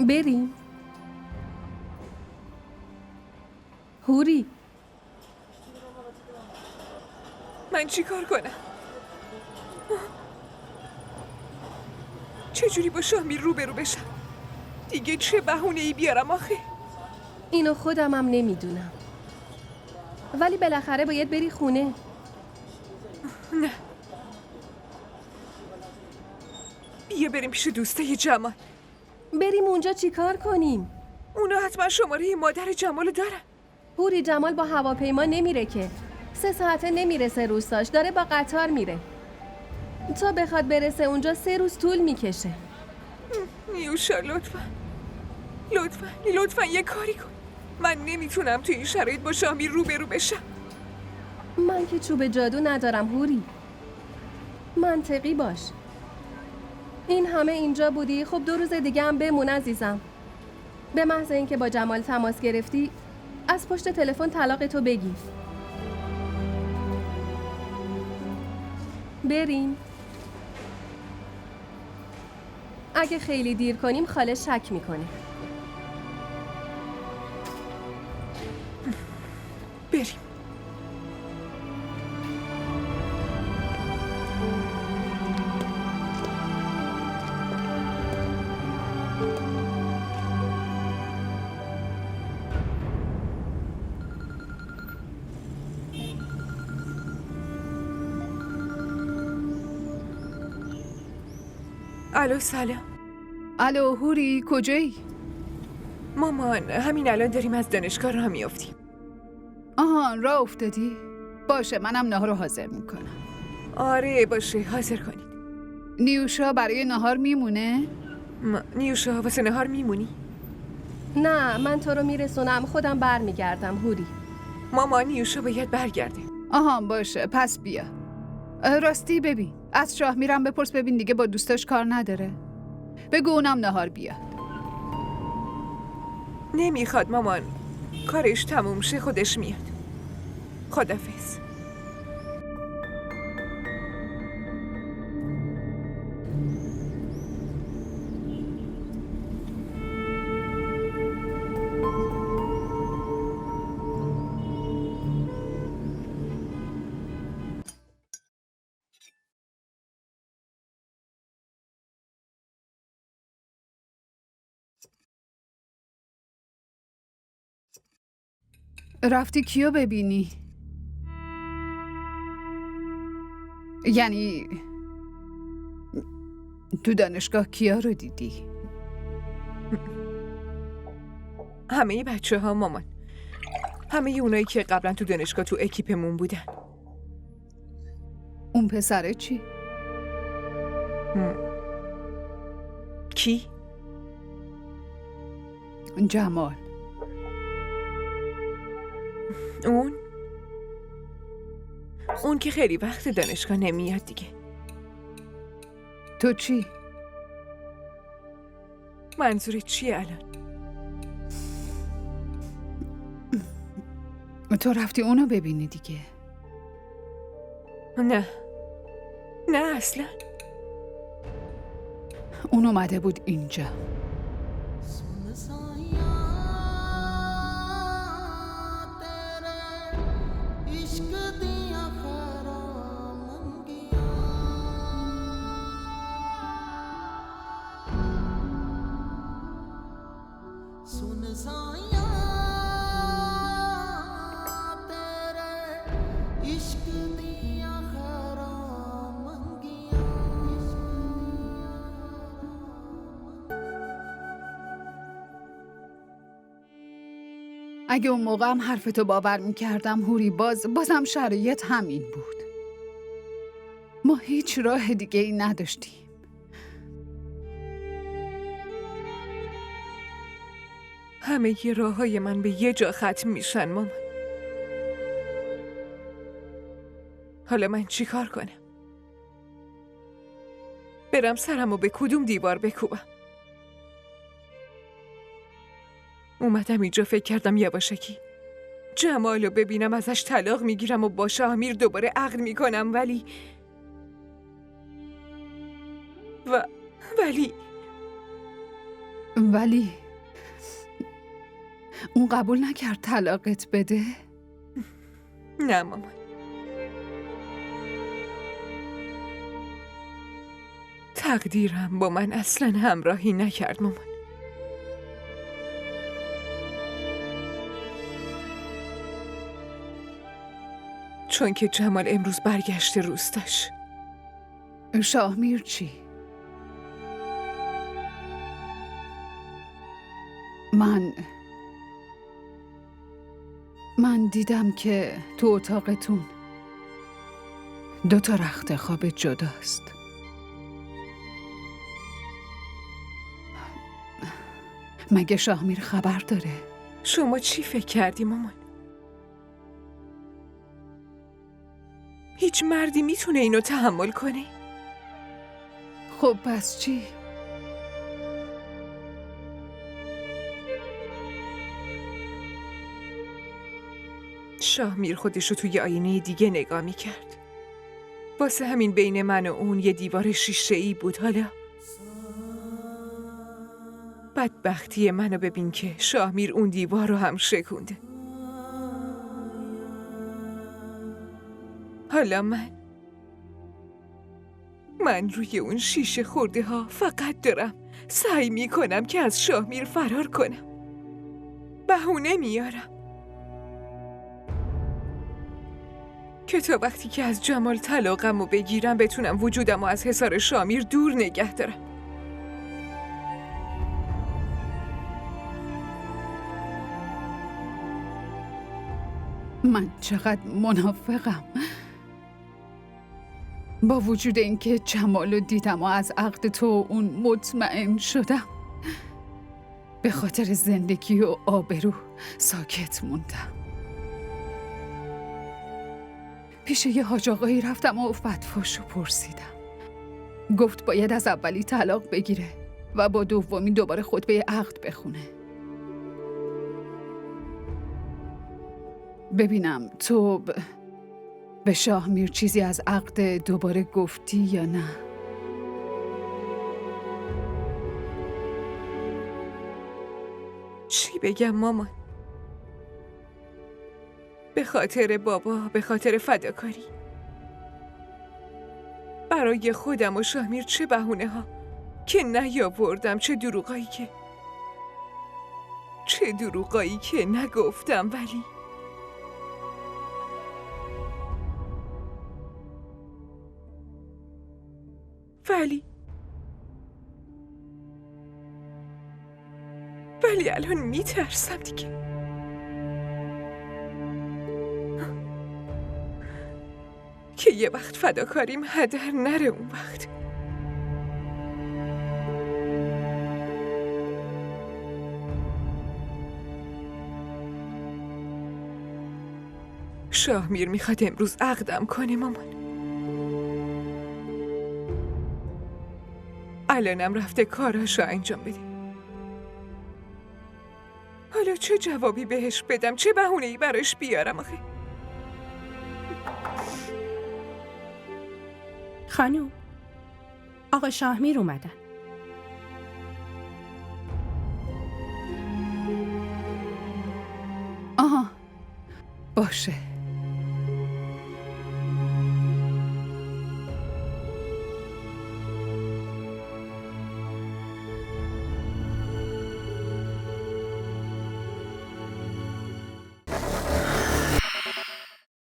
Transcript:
بریم. هوری، من چی کار کنم؟ چجوری با شاهمیر روبرو بشم؟ دیگه چه بهونه‌ای بیارم آخه؟ اینو خودم هم نمیدونم، ولی بالاخره باید بری خونه. نه، بیا بریم پیش دوسته جمال. بریم اونجا چیکار کنیم؟ اونا حتما شماره مادر جمالو دارن. هوری، جمال با هواپیما نمیره که. 3 ساعته نمیرسه روستاش، داره با قطار میره. تا بخواد برسه اونجا 3 روز طول میکشه. نیوشا لطفا یه کاری کن. من نمیتونم توی این شرایط با شاهمیر روبرو بشم. من که چوب جادو ندارم هوری. منطقی باش. این همه اینجا بودی، خب 2 روز دیگه هم بمون عزیزم. به محض اینکه با جمال تماس گرفتی از پشت تلفن طلاق تو بگیر. بریم. اگه خیلی دیر کنیم خاله شک میکنه. بریم. الو سلام. الو هوری، کجایی؟ مامان، همین الان داریم از دانشگاه راه میافتیم. آهان، راه افتادی؟ باشه، منم نهار رو حاضر میکنم. آره باشه، حاضر کنید. نیوشا برای نهار میمونه؟ نیوشا واسه نهار میمونی؟ نه، من تو رو میرسونم، خودم برمیگردم هوری. مامان، نیوشا باید برگرده. آهان باشه، پس بیا. راستی ببین، از شاه میرم بپرس ببین دیگه با دوستاش کار نداره. بگو اونم نهار بیاد. نمیخواد مامان، کارش تموم شه خودش میاد. خدافظ. رفتی کیو ببینی؟ یعنی تو دانشگاه کیا رو دیدی؟ همه بچه ها مامان، همه اونایی که قبلا تو دانشگاه تو اکیپمون بودن. اون پسره چی؟ کی؟ جمال. اون که خیلی وقت دانشگاه نمیاد دیگه. تو چی؟ منظورت چیه الان؟ تو رفتی اونو ببینی دیگه. نه اصلا. اون اومده بود اینجا. اگه اون موقع هم حرفتو باور میکردم هوری، بازم شرایط همین بود. ما هیچ راه دیگه ای نداشتیم. همه ی راههای من به یه جا ختم میشن مامان. حالا من چی کار کنم؟ برم سرمو به کدوم دیوار بکوبم؟ اومدم اینجا فکر کردم یواشکی جمالو ببینم ازش طلاق میگیرم و با شاهمیر دوباره عقد میکنم، ولی ولی اون قبول نکرد طلاقت بده؟ نه مامان. تقدیرم با من اصلا همراهی نکرد مامان. چون که جمال امروز برگشته روستاش. شاهمیر چی؟ من دیدم که تو اتاقتون 2 رخت خواب جداست. مگه شاهمیر خبر داره؟ شما چی فکر کردی مامان؟ هیچ مردی میتونه اینو تحمل کنه؟ خب پس چی؟ شاهمیر خودشو توی آینه دیگه نگاه میکرد. واسه همین بین من و اون یه دیوار شیشه‌ای بود. حالا بدبختی منو ببین که شاهمیر اون دیوار رو هم شکونده. حالا من روی اون شیشه خورده ها فقط دارم سعی میکنم که از شاهمیر فرار کنم. بهونه میارم که تا وقتی که از جمال طلاقم رو بگیرم بتونم وجودم رو از حصار شاهمیر دور نگه دارم. من چقدر منافقم. با وجود اینکه جمال رو دیدم و از عقد تو اون مطمئن شدم، به خاطر زندگی و آبرو ساکت موندم. پیش یه حاج آقایی رفتم و فتواشو پرسیدم. گفت باید از اولی طلاق بگیره و با دومی دوباره خطبه عقد بخونه. ببینم تو به شاهمیر چیزی از عقد دوباره گفتی یا نه؟ چی بگم مامان؟ به خاطر بابا، به خاطر فداکاری. برای خودم و شاهمیر چه بهونه ها که نیاوردم، چه دروغایی که نگفتم. ولی الان میترسم دیگه. که یه وقت فداکاریم هدر نره. اون وقت شاهمیر میخواد امروز عقدم کنه مامان. الانم رفته کاراشو انجام بده. حالا چه جوابی بهش بدم؟ چه بهونه‌ای براش بیارم آخه؟ خانم، آقا شاهمیر اومدن. آها، باشه.